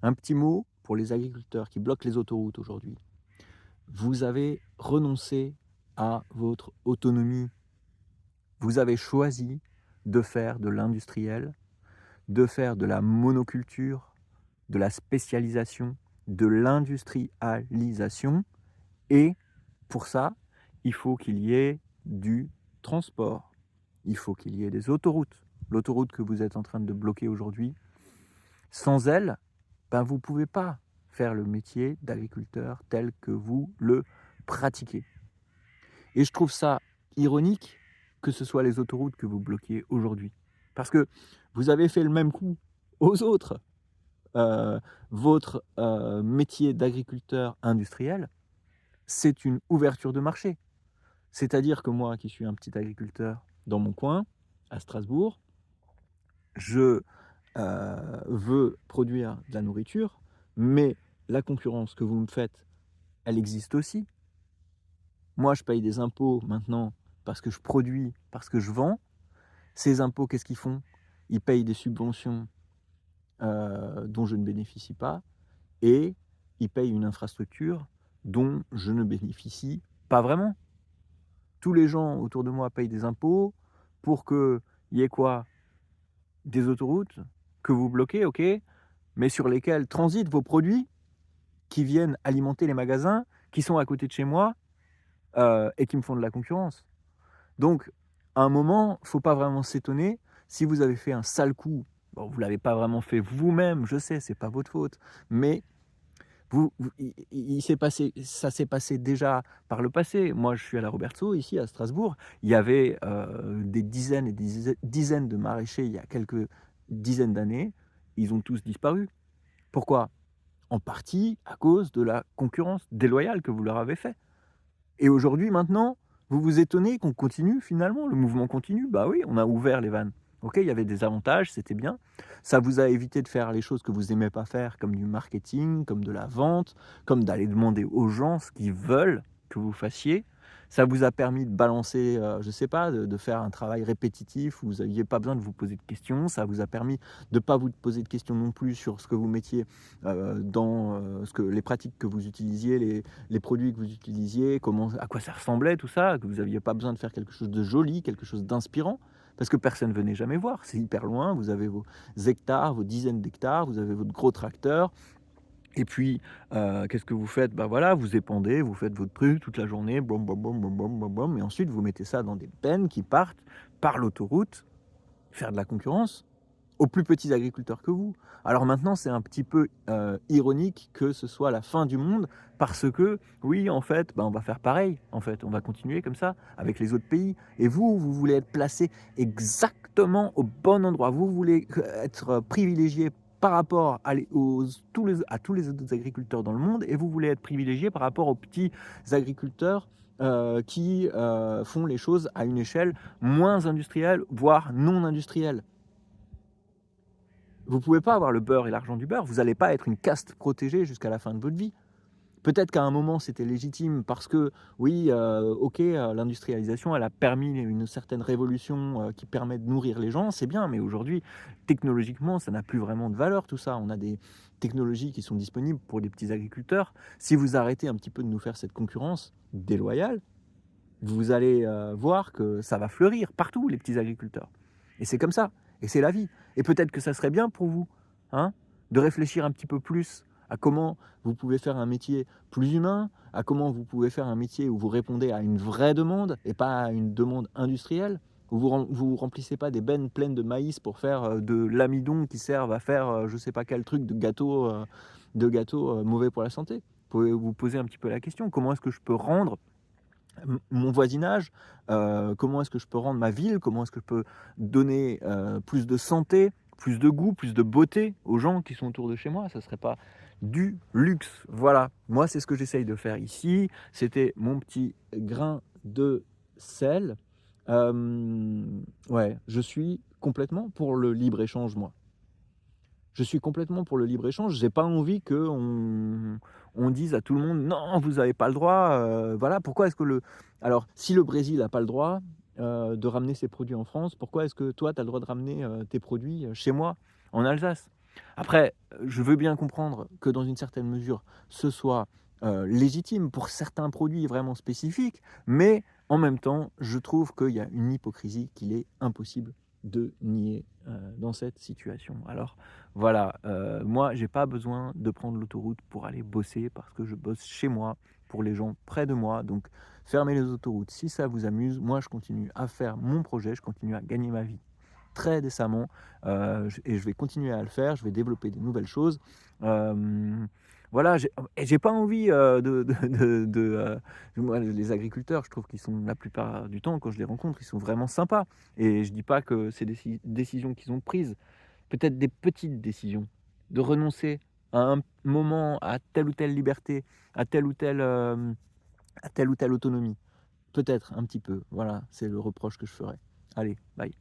Un petit mot pour les agriculteurs qui bloquent les autoroutes aujourd'hui. Vous avez renoncé à votre autonomie. Vous avez choisi de faire de l'industriel, de faire de la monoculture, de la spécialisation, de l'industrialisation et pour ça, il faut qu'il y ait du transport. Il faut qu'il y ait des autoroutes. L'autoroute que vous êtes en train de bloquer aujourd'hui, sans elle, ben vous ne pouvez pas faire le métier d'agriculteur tel que vous le pratiquez. Et je trouve ça ironique que ce soit les autoroutes que vous bloquez aujourd'hui. Parce que vous avez fait le même coup aux autres. Votre métier d'agriculteur industriel, c'est une ouverture de marché. C'est-à-dire que moi, qui suis un petit agriculteur dans mon coin, à Strasbourg, je veux produire de la nourriture, mais la concurrence que vous me faites, elle existe aussi. Moi, je paye des impôts maintenant parce que je produis, parce que je vends. Ces impôts, qu'est-ce qu'ils font? Ils payent des subventions dont je ne bénéficie pas et ils payent une infrastructure dont je ne bénéficie pas vraiment. Tous les gens autour de moi payent des impôts pour qu'il y ait quoi? Des autoroutes que vous bloquez, OK, mais sur lesquelles transitent vos produits qui viennent alimenter les magasins qui sont à côté de chez moi, et qui me font de la concurrence. Donc, à un moment, faut pas vraiment s'étonner si vous avez fait un sale coup. Bon, vous l'avez pas vraiment fait vous-même, je sais, c'est pas votre faute, mais il s'est passé, ça s'est passé déjà par le passé. Moi, je suis à la Robertsau, ici à Strasbourg. Il y avait des dizaines et des dizaines de maraîchers il y a quelques dizaines d'années. Ils ont tous disparu. Pourquoi? En partie à cause de la concurrence déloyale que vous leur avez fait. Et aujourd'hui, maintenant, vous vous étonnez qu'on continue finalement, le mouvement continue. Bah oui, on a ouvert les vannes. OK, il y avait des avantages, c'était bien. Ça vous a évité de faire les choses que vous aimez pas faire, comme du marketing, comme de la vente, comme d'aller demander aux gens ce qu'ils veulent que vous fassiez. Ça vous a permis de balancer, je sais pas, de faire un travail répétitif où vous aviez pas besoin de vous poser de questions. Ça vous a permis de pas vous poser de questions non plus sur ce que vous mettiez, dans, ce que les pratiques que vous utilisiez, les produits que vous utilisiez, comment, à quoi ça ressemblait, tout ça, que vous n'aviez pas besoin de faire quelque chose de joli, quelque chose d'inspirant, parce que personne ne venait jamais voir. C'est hyper loin, vous avez vos hectares, vos dizaines d'hectares, vous avez votre gros tracteur, et puis, qu'est-ce que vous faites? Bah voilà, vous épandez, vous faites votre truc toute la journée, blom, blom, blom, blom, blom, blom, blom, et ensuite vous mettez ça dans des bennes qui partent par l'autoroute, faire de la concurrence aux plus petits agriculteurs que vous. Alors maintenant, c'est un petit peu ironique que ce soit la fin du monde parce que, oui, en fait, bah, on va faire pareil. En fait, on va continuer comme ça avec les autres pays. Et vous, vous voulez être placé exactement au bon endroit. Vous voulez être privilégié par rapport à tous les autres agriculteurs dans le monde et vous voulez être privilégié par rapport aux petits agriculteurs qui font les choses à une échelle moins industrielle, voire non industrielle. Vous pouvez pas avoir le beurre et l'argent du beurre, vous allez pas être une caste protégée jusqu'à la fin de votre vie. Peut-être qu'à un moment c'était légitime parce que oui, OK, l'industrialisation elle a permis une certaine révolution, qui permet de nourrir les gens, c'est bien, mais aujourd'hui, technologiquement, ça n'a plus vraiment de valeur tout ça. On a des technologies qui sont disponibles pour les petits agriculteurs. Si vous arrêtez un petit peu de nous faire cette concurrence déloyale, vous allez, voir que ça va fleurir partout les petits agriculteurs et c'est comme ça et c'est la vie et peut-être que ça serait bien pour vous, hein, de réfléchir un petit peu plus à comment vous pouvez faire un métier plus humain, à comment vous pouvez faire un métier où vous répondez à une vraie demande et pas à une demande industrielle, où vous remplissez pas des bennes pleines de maïs pour faire, de l'amidon qui servent à faire, je sais pas quel truc de gâteaux, mauvais pour la santé. Vous pouvez vous poser un petit peu la question: «Comment est-ce que je peux rendre mon voisinage, comment est-ce que je peux rendre ma ville, comment est-ce que je peux donner plus de santé, plus de goût, plus de beauté aux gens qui sont autour de chez moi, ça serait pas du luxe. Voilà, moi c'est ce que j'essaye de faire ici, c'était mon petit grain de sel. Ouais, je suis complètement pour le libre-échange moi. Je suis complètement pour le libre-échange. J'ai pas envie qu'on dise à tout le monde: «Non, vous avez pas le droit», voilà. Pourquoi est-ce que le alors si le Brésil a pas le droit, de ramener ses produits en France, pourquoi est-ce que toi tu as le droit de ramener, tes produits, chez moi, en Alsace? Après, je veux bien comprendre que dans une certaine mesure, ce soit, légitime pour certains produits vraiment spécifiques, mais en même temps, je trouve qu'il y a une hypocrisie qu'il est impossible de nier, dans cette situation. Alors voilà, moi, j'ai pas besoin de prendre l'autoroute pour aller bosser parce que je bosse chez moi, pour les gens près de moi, donc fermez les autoroutes si ça vous amuse. Moi, je continue à faire mon projet, je continue à gagner ma vie très décemment, et je vais continuer à le faire, je vais développer des nouvelles choses. Hem, voilà, j'ai pas envie, moi les agriculteurs, je trouve qu'ils sont la plupart du temps, quand je les rencontre, ils sont vraiment sympas et je dis pas que c'est des décisions qu'ils ont prises, peut-être des petites décisions, de renoncer à un moment à telle ou telle liberté, à telle ou telle, à telle ou telle autonomie. Peut-être un petit peu, voilà, c'est le reproche que je ferais. Allez, bye.